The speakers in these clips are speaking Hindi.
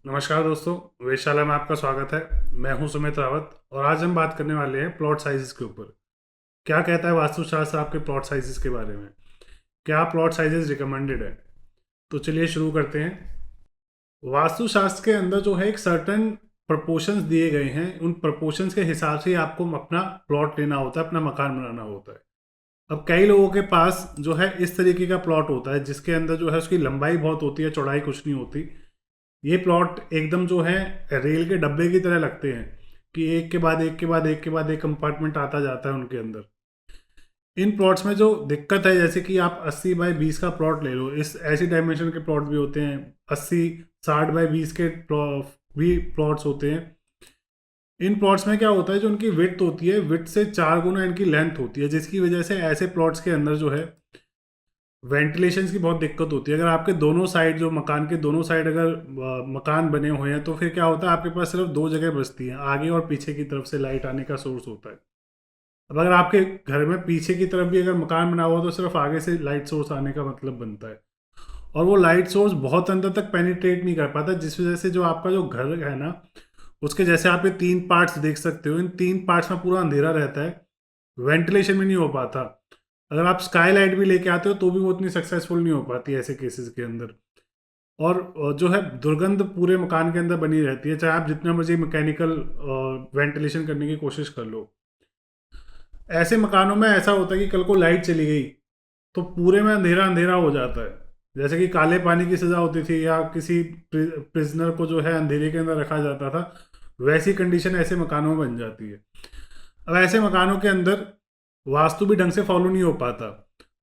नमस्कार दोस्तों, वेधशाला में आपका स्वागत है। मैं हूं सुमित रावत और आज हम बात करने वाले हैं प्लॉट साइजेस के ऊपर। क्या कहता है वास्तुशास्त्र आपके प्लॉट साइजेस के बारे में? क्या प्लॉट साइजेस रिकमेंडेड है? तो चलिए शुरू करते हैं। वास्तुशास्त्र के अंदर जो है एक सर्टन प्रपोर्शंस दिए गए हैं। उन प्रपोर्शंस के हिसाब से ही आपको अपना प्लॉट लेना होता है, अपना मकान बनाना होता है। अब कई लोगों के पास जो है इस तरीके का प्लॉट होता है जिसके अंदर जो है उसकी लंबाई बहुत होती है, चौड़ाई कुछ नहीं होती। ये प्लॉट एकदम जो है रेल के डब्बे की तरह लगते हैं कि एक के बाद एक के बाद एक के बाद एक कंपार्टमेंट आता जाता है उनके अंदर। इन प्लॉट्स में जो दिक्कत है, जैसे कि आप 80 बाई 20 का प्लॉट ले लो, इस ऐसी डायमेंशन के प्लॉट भी होते हैं। 80 60 बाई 20 के भी प्लॉट्स होते हैं। इन प्लॉट्स में क्या होता है, जो उनकी विड्थ होती है, विड्थ से 4 गुना इनकी लेंथ होती है, जिसकी वजह से ऐसे प्लॉट्स के अंदर जो है वेंटिलेशन की बहुत दिक्कत होती है। अगर आपके दोनों साइड, जो मकान के दोनों साइड अगर मकान बने हुए हैं, तो फिर क्या होता है, आपके पास सिर्फ दो जगह बचती हैं, आगे और पीछे की तरफ से लाइट आने का सोर्स होता है। अब अगर आपके घर में पीछे की तरफ भी अगर मकान बना हुआ है, तो सिर्फ आगे से लाइट सोर्स आने का मतलब बनता है। और वो लाइट सोर्स बहुत अंदर तक पेनिट्रेट नहीं कर पाता, जिस वजह से जो आपका जो घर है ना, उसके जैसे आप ये 3 पार्ट्स देख सकते हो, इन 3 पार्ट्स में पूरा अंधेरा रहता है, वेंटिलेशन भी नहीं हो पाता। अगर आप स्काई लाइट भी लेके आते हो तो भी वो उतनी सक्सेसफुल नहीं हो पाती ऐसे केसेस के अंदर। और जो है दुर्गंध पूरे मकान के अंदर बनी रहती है, चाहे आप जितना मर्जी मैकेनिकल वेंटिलेशन करने की कोशिश कर लो। ऐसे मकानों में ऐसा होता है कि कल को लाइट चली गई तो पूरे में अंधेरा अंधेरा हो जाता है। जैसे कि काले पानी की सजा होती थी, या किसी प्रिजनर को जो है अंधेरे के अंदर रखा जाता था, वैसी कंडीशन ऐसे मकानों में बन जाती है। अब ऐसे मकानों के अंदर वास्तु भी ढंग से फॉलो नहीं हो पाता।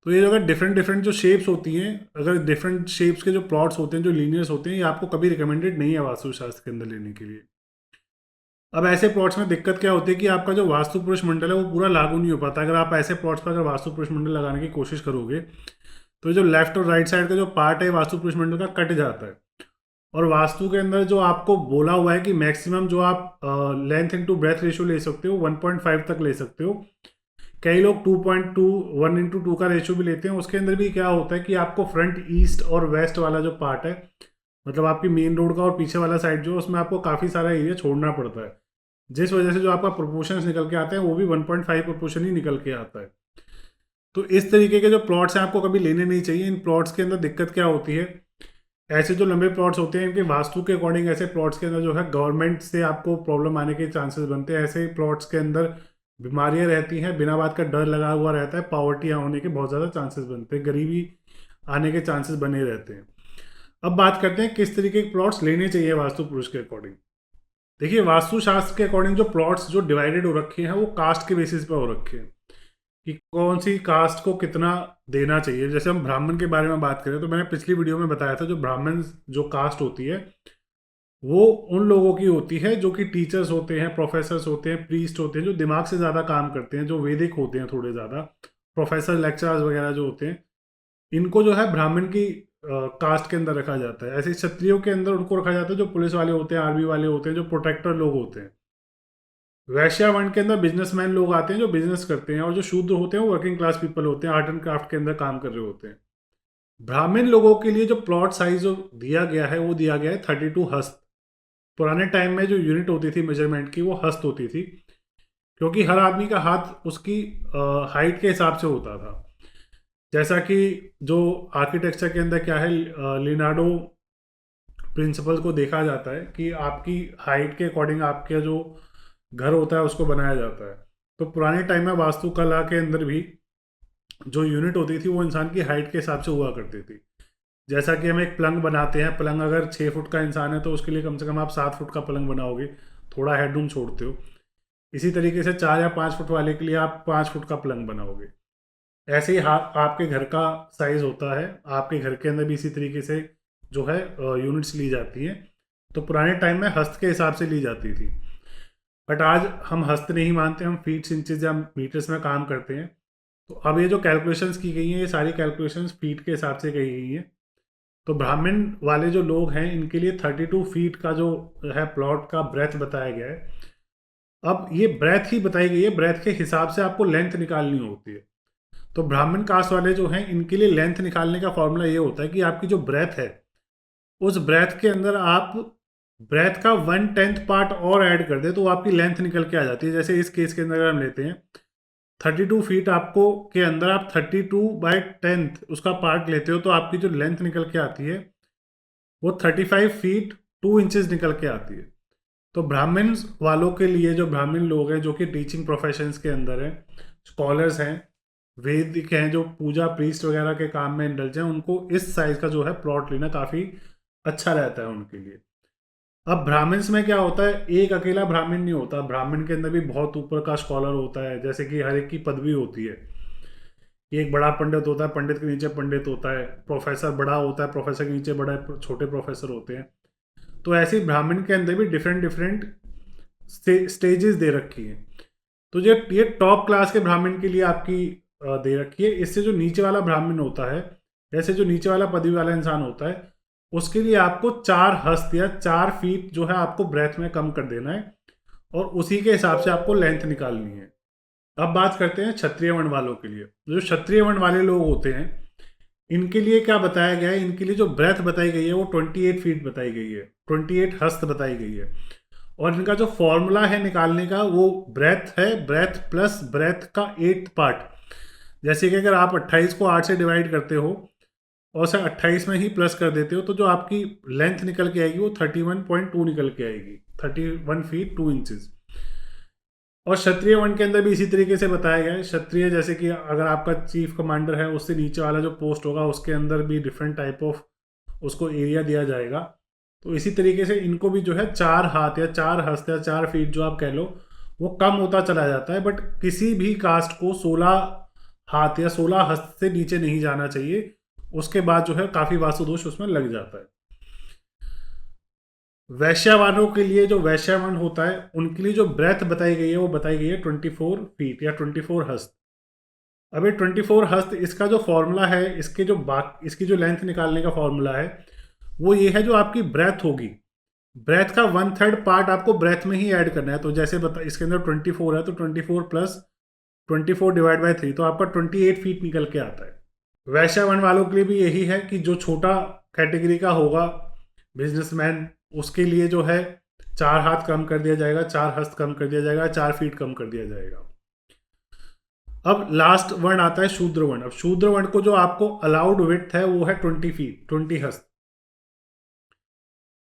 तो ये अगर डिफरेंट डिफरेंट जो शेप्स होती हैं, अगर डिफरेंट शेप्स के जो प्लॉट्स होते हैं, जो लीनियर्स होते हैं, ये आपको कभी रिकमेंडेड नहीं है वास्तुशास्त्र के अंदर लेने के लिए। अब ऐसे प्लॉट्स में दिक्कत क्या होती है कि आपका जो वास्तु पुरुष मंडल है वो पूरा लागू नहीं हो पाता। अगर आप ऐसे प्लॉट्स पर अगर वास्तु पुरुष मंडल लगाने की कोशिश करोगे, तो जो लेफ्ट और राइट साइड का जो पार्ट है वास्तु पुरुष मंडल का, कट जाता है। और वास्तु के अंदर जो आपको बोला हुआ है कि मैक्सिमम जो आप लेंथ इंटू ब्रेथ रेशियो ले सकते हो, 1.5 तक ले सकते हो। कई लोग 2.2 1:2 का रेशियो भी लेते हैं। उसके अंदर भी क्या होता है कि आपको फ्रंट ईस्ट और वेस्ट वाला जो पार्ट है, मतलब आपकी मेन रोड का और पीछे वाला साइड जो, उसमें आपको काफ़ी सारा एरिया छोड़ना पड़ता है, जिस वजह से जो आपका प्रोपोर्शंस निकल के आते हैं वो भी 1.5 प्रोपोर्शन ही निकल के आता है। तो इस तरीके के जो प्लॉट्स हैं आपको कभी लेने नहीं चाहिए। इन प्लॉट्स के अंदर दिक्कत क्या होती है, ऐसे जो लंबे प्लॉट्स होते हैं, इनके वास्तु के अकॉर्डिंग ऐसे प्लॉट्स के अंदर जो है गवर्नमेंट से आपको प्रॉब्लम आने के चांसेस बनते हैं। ऐसे प्लॉट्स के अंदर बीमारियां रहती हैं, बिना बात का डर लगा हुआ रहता है, पॉवर्टी होने के बहुत ज़्यादा चांसेस बनते हैं, गरीबी आने के चांसेस बने रहते हैं। अब बात करते हैं किस तरीके के प्लॉट्स लेने चाहिए वास्तु पुरुष के अकॉर्डिंग। देखिए, वास्तुशास्त्र के अकॉर्डिंग जो प्लॉट्स जो डिवाइडेड हो रखे हैं वो कास्ट के बेसिस पे हो रखे हैं, कि कौन सी कास्ट को कितना देना चाहिए। जैसे हम ब्राह्मण के बारे में बात करें, तो मैंने पिछली वीडियो में बताया था, जो ब्राह्मण जो कास्ट होती है वो उन लोगों की होती है जो कि टीचर्स होते हैं, प्रोफेसर्स होते हैं, प्रीस्ट होते हैं, जो दिमाग से ज़्यादा काम करते हैं, जो वैदिक होते हैं थोड़े ज़्यादा, प्रोफेसर लेक्चरर्स वगैरह जो होते हैं, इनको जो है ब्राह्मण की कास्ट के अंदर रखा जाता है। ऐसे क्षत्रियों के अंदर उनको रखा जाता है जो पुलिस वाले होते हैं, आर्मी वाले होते हैं, जो प्रोटेक्टर लोग होते हैं। वैश्या वर्ण के अंदर बिजनेसमैन लोग आते हैं जो बिजनेस करते हैं, और जो शूद्र होते हैं वो वर्किंग क्लास पीपल होते हैं, आर्ट एंड क्राफ्ट के अंदर काम कर रहे होते हैं। ब्राह्मण लोगों के लिए जो प्लॉट साइज जो दिया गया है वो दिया गया है 32 हस्त। पुराने टाइम में जो यूनिट होती थी मेजरमेंट की, वो हस्त होती थी, क्योंकि हर आदमी का हाथ उसकी हाइट के हिसाब से होता था। जैसा कि जो आर्किटेक्चर के अंदर क्या है, लिनार्डो प्रिंसिपल को देखा जाता है कि आपकी हाइट के अकॉर्डिंग आपके जो घर होता है उसको बनाया जाता है। तो पुराने टाइम में वास्तुकला के अंदर भी जो यूनिट होती थी वो इंसान की हाइट के हिसाब से हुआ करती थी। जैसा कि हम एक पलंग बनाते हैं, पलंग अगर 6 फुट का इंसान है तो उसके लिए कम से कम आप 7 फुट का पलंग बनाओगे, थोड़ा हेडरूम छोड़ते हो। इसी तरीके से 4 या 5 फुट वाले के लिए आप 5 फुट का पलंग बनाओगे। ऐसे ही आपके घर का साइज होता है, आपके घर के अंदर भी इसी तरीके से जो है यूनिट्स ली जाती हैं। तो पुराने टाइम में हस्त के हिसाब से ली जाती थी, बट आज हम हस्त नहीं मानते, हम फीट्स इंचेस या मीटर्स में काम करते हैं। तो अब ये जो कैलकुलेशंस की गई हैं, ये सारी कैलकुलेशंस फीट के हिसाब से की गई हैं। तो ब्राह्मण वाले जो लोग हैं, इनके लिए 32 फीट का जो है प्लॉट का ब्रेथ बताया गया है। अब ये ब्रेथ ही बताई गई है, ब्रेथ के हिसाब से आपको लेंथ निकालनी होती है। तो ब्राह्मण कास्ट वाले जो हैं, इनके लिए लेंथ निकालने का फॉर्मूला ये होता है कि आपकी जो ब्रेथ है, उस ब्रेथ के अंदर आप ब्रेथ का 1/10 पार्ट और ऐड कर दे तो आपकी लेंथ निकल के आ जाती है। जैसे इस केस के अंदर अगर हम लेते हैं 32 फीट आपको के अंदर आप 32/10 उसका पार्ट लेते हो तो आपकी जो लेंथ निकल के आती है वो 35 फीट 2 इंचेस निकल के आती है। तो ब्राह्मण वालों के लिए, जो ब्राह्मण लोग हैं जो कि टीचिंग प्रोफेशंस के अंदर हैं, स्कॉलर्स हैं, वैदिक हैं, जो पूजा प्रीस्ट वगैरह के काम में इंडल्ज हैं, उनको इस साइज का जो है प्लॉट लेना काफ़ी अच्छा रहता है उनके लिए। अब ब्राह्मण्स में क्या होता है, एक अकेला ब्राह्मण नहीं होता, ब्राह्मण के अंदर भी बहुत ऊपर का स्कॉलर होता है। जैसे कि हर एक की पदवी होती है, एक बड़ा पंडित होता है, पंडित के नीचे पंडित होता है, प्रोफेसर बड़ा होता है, प्रोफेसर के नीचे बड़ा छोटे प्रोफेसर होते हैं। तो ऐसे ही ब्राह्मण के अंदर भी डिफरेंट डिफरेंट स्टेजेस दे रखी है। तो ये टॉप क्लास के ब्राह्मण के लिए आपकी दे रखी है। इससे जो नीचे वाला ब्राह्मण होता है, जैसे जो नीचे वाला पदवी वाला इंसान होता है, उसके लिए आपको 4 हस्त या 4 फीट जो है आपको ब्रेथ में कम कर देना है और उसी के हिसाब से आपको लेंथ निकालनी है। अब बात करते हैं क्षत्रिय वर्ण वालों के लिए। जो क्षत्रिय वर्ण वाले लोग होते हैं, इनके लिए क्या बताया गया है, इनके लिए जो ब्रेथ बताई गई है वो 28 फीट बताई गई है, 28 हस्त बताई गई है। और इनका जो फॉर्मूला है निकालने का वो ब्रेथ है, ब्रेथ प्लस ब्रेथ का 8th पार्ट। जैसे कि अगर आप 28 को 8 से डिवाइड करते हो और उसे 28 में ही प्लस कर देते हो तो जो आपकी लेंथ निकल के आएगी वो 31.2 निकल के आएगी, 31 फीट 2 इंचेस। और क्षत्रिय वर्ण के अंदर भी इसी तरीके से बताया गया है। क्षत्रिय जैसे कि अगर आपका चीफ कमांडर है, उससे नीचे वाला जो पोस्ट होगा उसके अंदर भी डिफरेंट टाइप ऑफ उसको एरिया दिया जाएगा। तो इसी तरीके से इनको भी जो है 4 हाथ या 4 हस्त या 4 फीट जो आप कह लो वो कम होता चला जाता है। बट किसी भी कास्ट को 16 हाथ या 16 हस्त से नीचे नहीं जाना चाहिए, उसके बाद जो है काफी वास्तुदोष उसमें लग जाता है। वैश्यावानों के लिए, जो वैश्यावन होता है उनके लिए जो ब्रेथ बताई गई है वो बताई गई है 24 फीट या 24 हस्त। अब ये 24 हस्त इसका जो फॉर्मूला है, इसकी जो लेंथ निकालने का फॉर्मूला है वो ये है, जो आपकी ब्रेथ होगी, ब्रेथ का 1/3 पार्ट आपको ब्रेथ में ही ऐड करना है। तो जैसे बता, इसके अंदर 24 है तो 24 प्लस 24 डिवाइड बाई 3 तो आपका 28 फीट निकल के आता है। वैश्यावन वालों के लिए भी यही है कि जो छोटा कैटेगरी का होगा बिजनेसमैन, उसके लिए जो है 4 हाथ कम कर दिया जाएगा, 4 हस्त कम कर दिया जाएगा, 4 फीट कम कर दिया जाएगा। अब लास्ट वर्ण आता है शूद्र वर्ण। अब शूद्र वर्ण को जो आपको अलाउड विड्थ है वो है 20 फीट 20 हस्त।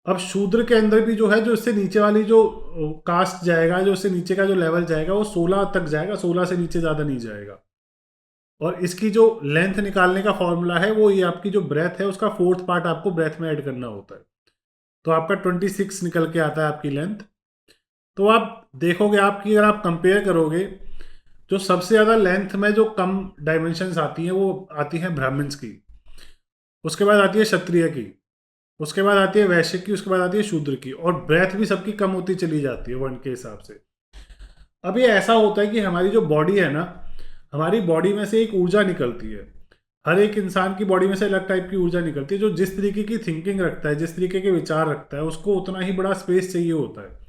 अब शूद्र के अंदर भी जो है, जो इससे नीचे वाली जो कास्ट जाएगा, जो इससे नीचे का जो लेवल जाएगा वो 16 तक जाएगा, 16 से नीचे ज़्यादा नहीं जाएगा। और इसकी जो लेंथ निकालने का फॉर्मूला है वो ये आपकी जो ब्रेथ है उसका 4th पार्ट आपको ब्रेथ में ऐड करना होता है। तो आपका 26 निकल के आता है आपकी लेंथ। तो आप देखोगे आपकी, अगर आप कंपेयर करोगे, जो सबसे ज़्यादा लेंथ में जो कम डायमेंशंस आती हैं वो आती हैं ब्राह्मण्स की, उसके बाद आती है क्षत्रिय की, उसके बाद आती है वैश्य की, उसके बाद आती है शूद्र की। और ब्रेथ भी सबकी कम होती चली जाती है वर्ण के हिसाब से। अब ये ऐसा होता है कि हमारी जो बॉडी है ना, हमारी बॉडी में से एक ऊर्जा निकलती है। हर एक इंसान की बॉडी में से अलग टाइप की ऊर्जा निकलती है। जो जिस तरीके की थिंकिंग रखता है, जिस तरीके के विचार रखता है, उसको उतना ही बड़ा स्पेस चाहिए होता है।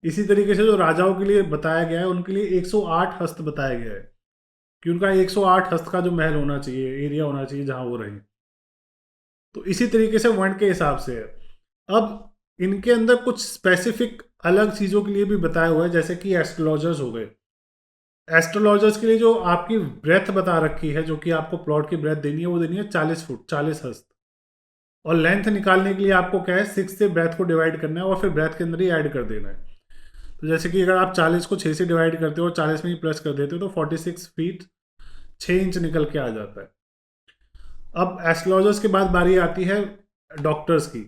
इसी तरीके से जो राजाओं के लिए बताया गया है, उनके लिए 108 हस्त बताया गया है कि उनका 108 हस्त का जो महल होना चाहिए, एरिया होना चाहिए जहां वो रहे। तो इसी तरीके से वर्ण के हिसाब से है। अब इनके अंदर कुछ स्पेसिफिक अलग चीज़ों के लिए भी बताया हुआ है, जैसे कि एस्ट्रोलॉजर्स हो गए। एस्ट्रोलॉजर्स के लिए जो आपकी ब्रेथ बता रखी है, जो कि आपको प्लॉट की ब्रेथ देनी है, वो देनी है 40 फुट 40 हस्त। और लेंथ निकालने के लिए आपको क्या है, 6 से ब्रेथ को डिवाइड करना है और फिर ब्रेथ के अंदर ही ऐड कर देना है। तो जैसे कि अगर आप 40 को 6 से डिवाइड करते हो और 40 में ही प्लस कर देते हो तो 46 फीट 6 इंच निकल के आ जाता है। अब एस्ट्रोलॉजर्स के बाद बारी आती है डॉक्टर्स की।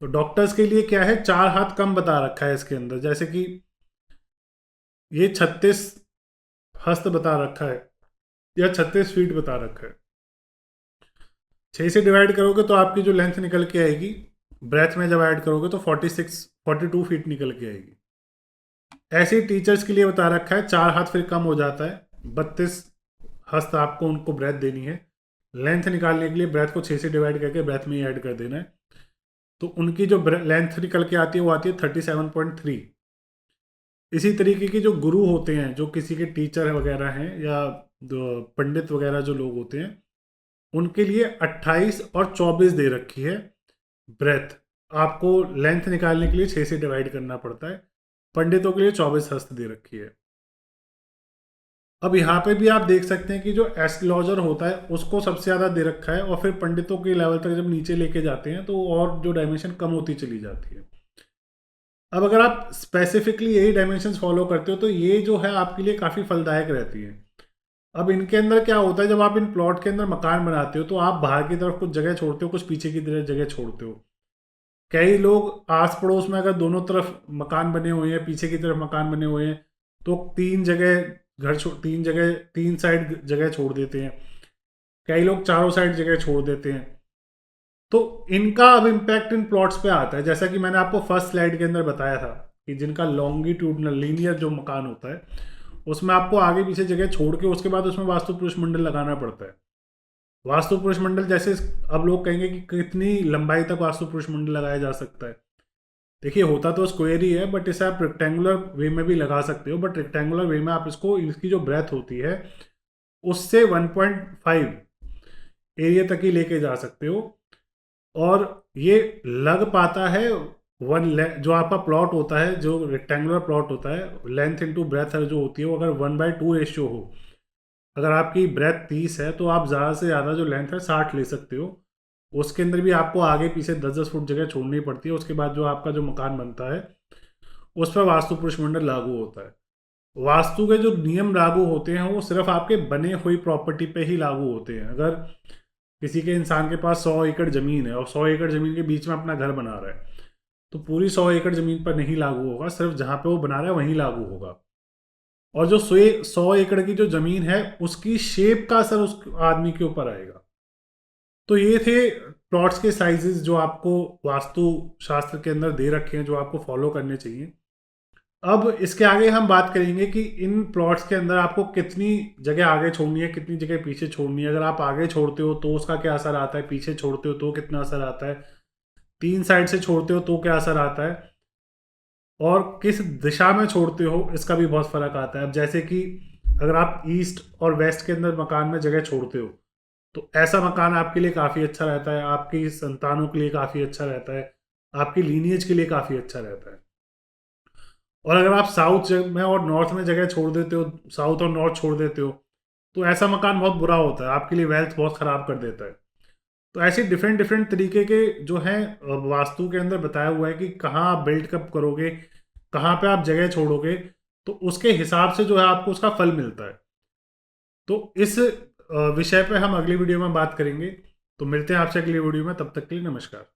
तो डॉक्टर्स के लिए क्या है, 4 हाथ कम बता रखा है इसके अंदर। जैसे कि ये 36 हस्त बता रखा है या 36 फीट बता रखा है। 6 से डिवाइड करोगे तो आपकी जो लेंथ निकल के आएगी, ब्रेथ में जब ऐड करोगे तो 42 फीट निकल के आएगी। ऐसे ही टीचर्स के लिए बता रखा है 4 हाथ फिर कम हो जाता है, 32 हस्त आपको उनको ब्रेथ देनी है। लेंथ निकालने के लिए ब्रेथ को 6 से डिवाइड करके ब्रेथ में ही ऐड कर देना है। तो उनकी जो लेंथ निकल के आती है वो आती है 37.3। इसी तरीके के जो गुरु होते हैं, जो किसी के टीचर वगैरह हैं या पंडित वगैरह जो लोग होते हैं, उनके लिए 28 और 24 दे रखी है ब्रेथ। आपको लेंथ निकालने के लिए 6 से डिवाइड करना पड़ता है। पंडितों के लिए 24 हस्त दे रखी है। अब यहाँ पे भी आप देख सकते हैं कि जो एस्ट्रोलॉजर होता है उसको सबसे ज़्यादा दे रखा है, और फिर पंडितों के लेवल तक जब नीचे लेके जाते हैं तो और जो डायमेंशन कम होती चली जाती है। अब अगर आप स्पेसिफिकली यही डायमेंशंस फॉलो करते हो तो ये जो है आपके लिए काफ़ी फलदायक रहती है। अब इनके अंदर क्या होता है, जब आप इन प्लॉट के अंदर मकान बनाते हो तो आप बाहर की तरफ कुछ जगह छोड़ते हो, कुछ पीछे की तरफ जगह छोड़ते हो। कई लोग आस पड़ोस में अगर दोनों तरफ मकान बने हुए हैं, पीछे की तरफ मकान बने हुए हैं, तो 3 जगह तीन जगह 3 साइड जगह छोड़ देते हैं। कई लोग चारों साइड जगह छोड़ देते हैं। तो इनका अब इम्पैक्ट इन प्लॉट्स पे आता है, जैसा कि मैंने आपको फर्स्ट स्लाइड के अंदर बताया था कि जिनका लॉन्गिट्यूडनल लीनियर जो मकान होता है उसमें आपको आगे पीछे जगह छोड़ के उसके बाद उसमें वास्तु पुरुष मंडल लगाना पड़ता है। वास्तु पुरुष मंडल जैसे अब लोग कहेंगे कि कितनी लंबाई तक वास्तु पुरुष मंडल लगाया जा सकता है। देखिए, होता तो स्क्वायर ही है, बट इसे आप रेक्टेंगुलर वे में भी लगा सकते हो, बट रेक्टेंगुलर वे में आप इसको, इसकी जो ब्रेथ होती है उससे 1.5 एरिया तक ही लेके जा सकते हो। और ये लग पाता है जो आपका प्लॉट होता है, जो रेक्टेंगुलर प्लॉट होता है, लेंथ इनटू ब्रेथ जो होती है वो अगर 1/2 रेशियो हो, अगर आपकी ब्रेथ 30 है तो आप ज़्यादा से ज़्यादा जो लेंथ है 60 ले सकते हो। उसके अंदर भी आपको आगे पीछे 10-10 फुट जगह छोड़नी पड़ती है। उसके बाद जो आपका जो मकान बनता है उस पर वास्तु पुरुष मंडल लागू होता है। वास्तु के जो नियम लागू होते हैं वो सिर्फ आपके बने हुई प्रॉपर्टी पे ही लागू होते हैं। अगर किसी के इंसान के पास 100 एकड़ ज़मीन है और 100 एकड़ ज़मीन के बीच में अपना घर बना रहा है, तो पूरी 100 एकड़ ज़मीन पर नहीं लागू होगा, सिर्फ जहाँ पे वो बना रहा है वहीं लागू होगा। और जो 100 एकड़ की जो ज़मीन है उसकी शेप का असर उस आदमी के ऊपर आएगा। तो ये थे प्लॉट्स के साइजेस जो आपको वास्तु शास्त्र के अंदर दे रखे हैं, जो आपको फॉलो करने चाहिए। अब इसके आगे हम बात करेंगे कि इन प्लॉट्स के अंदर आपको कितनी जगह आगे छोड़नी है, कितनी जगह पीछे छोड़नी है। अगर आप आगे छोड़ते हो तो उसका क्या असर आता है, पीछे छोड़ते हो तो कितना असर आता है, 3 साइड से छोड़ते हो तो क्या असर आता है, और किस दिशा में छोड़ते हो इसका भी बहुत फर्क आता है। अब जैसे कि अगर आप ईस्ट और वेस्ट के अंदर मकान में जगह छोड़ते हो तो ऐसा मकान आपके लिए काफ़ी अच्छा रहता है, आपकी संतानों के लिए काफ़ी अच्छा रहता है, आपकी लीनिएज के लिए काफ़ी अच्छा रहता है। और अगर आप साउथ में और नॉर्थ में जगह छोड़ देते हो, साउथ और नॉर्थ छोड़ देते हो, तो ऐसा मकान बहुत बुरा होता है, आपके लिए वेल्थ बहुत ख़राब कर देता है। तो ऐसे डिफरेंट डिफरेंट तरीके के जो हैं वास्तु के अंदर बताया हुआ है कि कहाँ आप बिल्ड कब करोगे, कहाँ पे आप जगह छोड़ोगे, तो उसके हिसाब से जो है आपको उसका फल मिलता है। तो इस विषय पे हम अगली वीडियो में बात करेंगे। तो मिलते हैं आपसे अगली वीडियो में, तब तक के लिए नमस्कार।